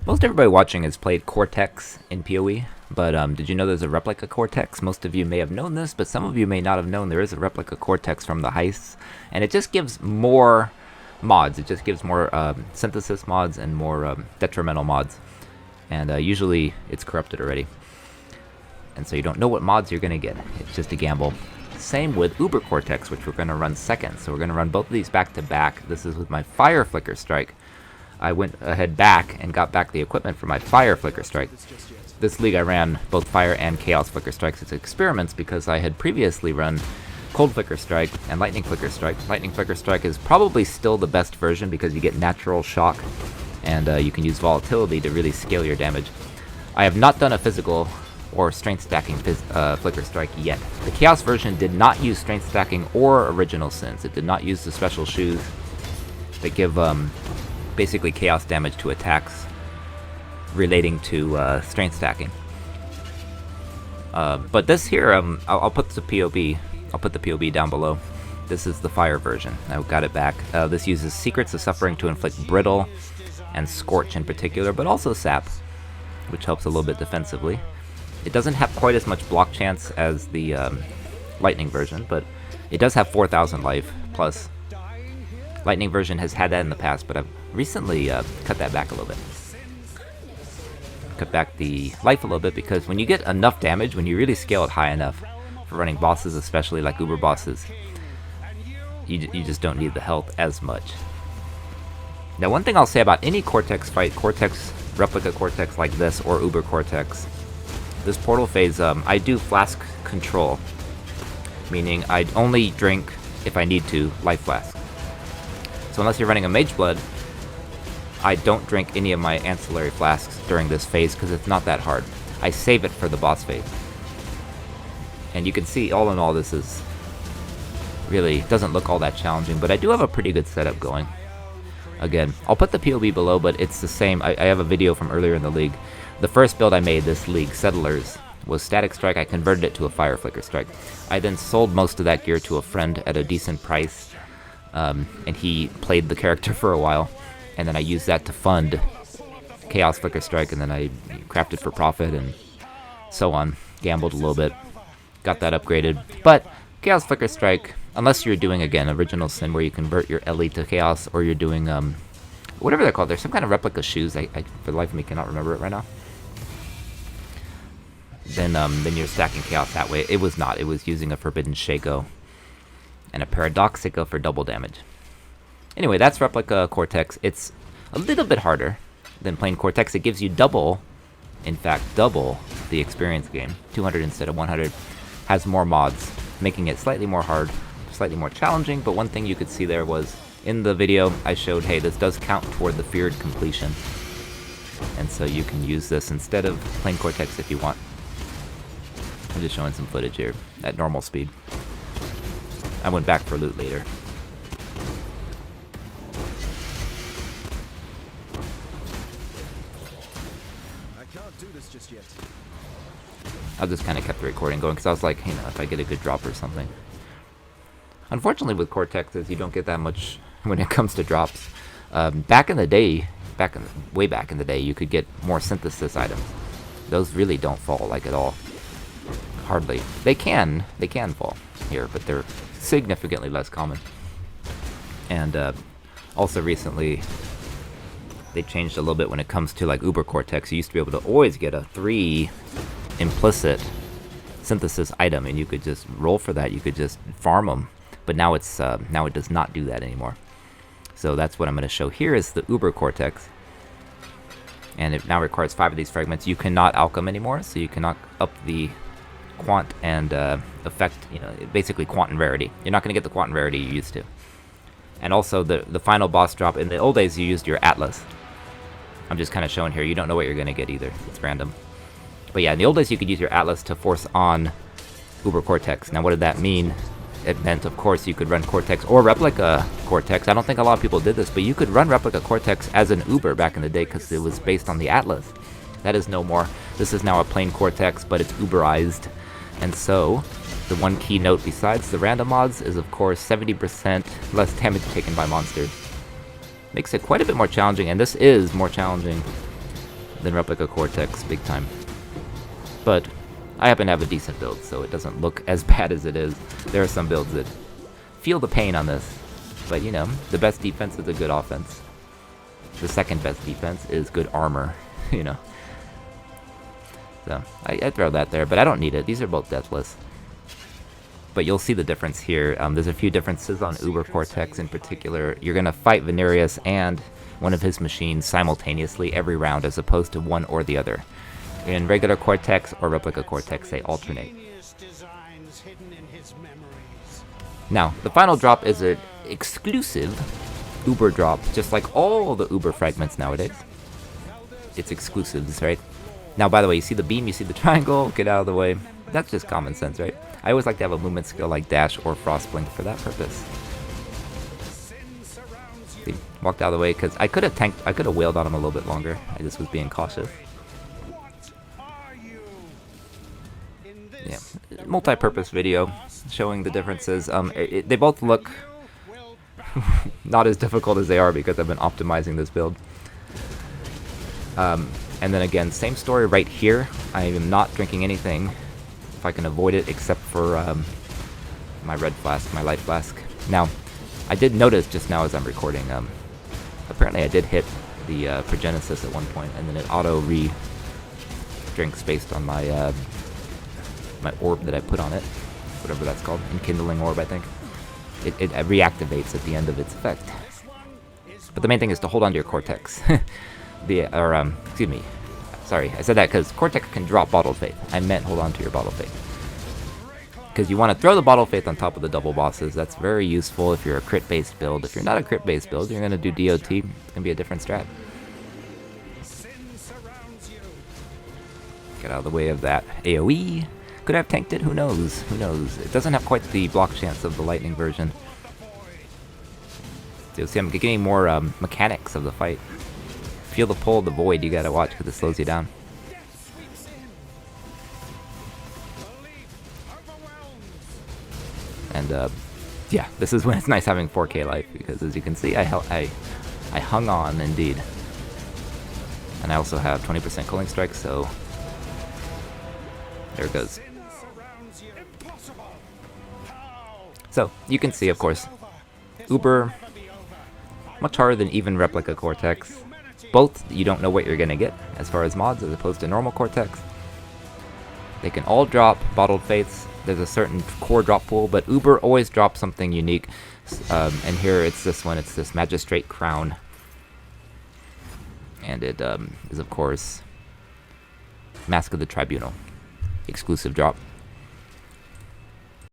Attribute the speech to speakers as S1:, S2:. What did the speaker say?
S1: Most everybody watching has played Cortex in POE, but did you know there's a Replica Cortex? Most of you may have known this, but some of you may not have known there is a Replica Cortex from the heists, and it just gives more mods. It just gives more synthesis mods and more detrimental mods, and usually it's corrupted already, and so you don't know what mods you're going to get. It's just a gamble. Same with Uber Cortex, which we're going to run second, so we're going to run both of these back to back. This is with my Fire Flicker Strike. I went ahead back and got back the equipment for my Fire Flicker Strike. This league I ran both Fire and Chaos Flicker Strikes as experiments because I had previously run Cold Flicker Strike and Lightning Flicker Strike. Lightning Flicker Strike is probably still the best version because you get natural shock and you can use volatility to really scale your damage. I have not done a physical or strength stacking Flicker Strike yet. The Chaos version did not use strength stacking or original sins. It did not use the special shoes that give basically chaos damage to attacks relating to strength stacking. But this here, I'll put the POB. I'll put the POB down below. This is the Fire version. I got it back. This uses Secrets of Suffering to inflict Brittle and Scorch in particular, but also Sap, which helps a little bit defensively. It doesn't have quite as much block chance as the Lightning version, but it does have 4,000 life plus. Lightning version has had that in the past, but I've recently cut that back a little bit. Cut back the life a little bit because when you get enough damage, when you really scale it high enough, for running bosses especially like Uber bosses, you just don't need the health as much. Now one thing I'll say about any Cortex fight, Cortex, Replica Cortex like this, or Uber Cortex, this portal phase, I do flask control, meaning I only drink, if I need to, life flask. So unless you're running a Mage Blood, I don't drink any of my ancillary flasks during this phase because it's not that hard. I save it for the boss phase. And you can see, all in all, this is really doesn't look all that challenging, but I do have a pretty good setup going. Again, I'll put the POV below, but it's the same. I have a video from earlier in the league. The first build I made this league, Settlers, was Static Strike. I converted it to a Fire Flicker Strike. I then sold most of that gear to a friend at a decent price. And he played the character for a while, and then I used that to fund Chaos Flicker Strike, and then I crafted for profit and so on. Gambled a little bit, got that upgraded. But Chaos Flicker Strike, unless you're doing, again, Original Sin, where you convert your Ellie to Chaos, or you're doing, whatever they're called. There's some kind of replica shoes. I for the life of me, cannot remember it right now. Then you're stacking Chaos that way. It was not. It was using a Forbidden Shaco and a Paradoxica for double damage. Anyway, that's Replica Cortex. It's a little bit harder than plain Cortex. It gives you double, in fact, double the experience gain. 200 instead of 100. Has more mods, making it slightly more hard, slightly more challenging, but one thing you could see there was, in the video, I showed, hey, this does count toward the feared completion. And so you can use this instead of plain Cortex if you want. I'm just showing some footage here at normal speed. I went back for loot later.
S2: I can't do this just yet.
S1: I just kind of kept the recording going because I was like, you know, if I get a good drop or something. Unfortunately with Cortexes, you don't get that much when it comes to drops. Back in the day, way back in the day, you could get more synthesis items. Those really don't fall like at all. Hardly. They can fall here, but they're significantly less common. And also recently they changed a little bit when it comes to like Uber Cortex. You used to be able to always get a 3 implicit synthesis item, and you could just roll for that. You could just farm them, but now it's now it does not do that anymore. So that's what I'm going to show here is the Uber Cortex, and it now requires 5 of these fragments. You cannot alchem anymore, so you cannot up the quant and effect, you know, basically quant and rarity. You're not going to get the quant and rarity you used to. And also the final boss drop, in the old days you used your Atlas. I'm just kind of showing here, you don't know what you're going to get either. It's random. But yeah, in the old days you could use your Atlas to force on Uber Cortex. Now what did that mean? It meant, of course, you could run Cortex or Replica Cortex. I don't think a lot of people did this, but you could run Replica Cortex as an Uber back in the day because it was based on the Atlas. That is no more. This is now a plain Cortex, but it's Uberized. And so, the one key note besides the random mods is, of course, 70% less damage taken by monsters. Makes it quite a bit more challenging, and this is more challenging than Replica Cortex, big time. But I happen to have a decent build, so it doesn't look as bad as it is. There are some builds that feel the pain on this, but you know, the best defense is a good offense. The second best defense is good armor, you know. So, I throw that there, but I don't need it. These are both deathless. But you'll see the difference here. There's a few differences on Uber Cortex in particular. You're going to fight Venerius and one of his machines simultaneously every round, as opposed to one or the other. In regular Cortex or Replica Cortex, they alternate. Now, the final drop is an exclusive Uber drop, just like all the Uber fragments nowadays. It's exclusives, right? Now, by the way, you see the beam, you see the triangle, get out of the way. That's just common sense, right? I always like to have a movement skill like Dash or Frostblink for that purpose. See, walked out of the way, because I could have wailed on him a little bit longer. I just was being cautious. Yeah, multi-purpose video showing the differences. They both look not as difficult as they are because I've been optimizing this build. And then again, same story right here. I am not drinking anything if I can avoid it, except for my red flask, my light flask. Now, I did notice just now as I'm recording, apparently I did hit the Progenesis at one point, and then it auto re-drinks based on my my orb that I put on it, whatever that's called, enkindling orb, I think. It reactivates at the end of its effect. But the main thing is to hold on to your Cortex. Excuse me. Sorry, I said that because Cortex can drop Bottled Faith. I meant hold on to your Bottled Faith. Because you want to throw the Bottled Faith on top of the double bosses. That's very useful if you're a crit-based build. If you're not a crit-based build, you're going to do DOT. It's going to be a different strat. Get out of the way of that AoE. Could I have tanked it? Who knows? Who knows? It doesn't have quite the block chance of the lightning version. So you'll see I'm getting more mechanics of the fight. Feel the pull of the void, you gotta watch because it slows you down. And yeah, this is when it's nice having 4K life, because as you can see, I hung on indeed. And I also have 20% cooling strike, so there it goes. So you can see, of course, Uber much harder than even Replica Cortex. Both, you don't know what you're gonna get as far as mods, as opposed to normal Cortex. They can all drop Bottled Faiths. There's a certain core drop pool, but Uber always drops something unique. And here it's this one. It's this Magistrate Crown, and it is of course Mask of the Tribunal, exclusive drop.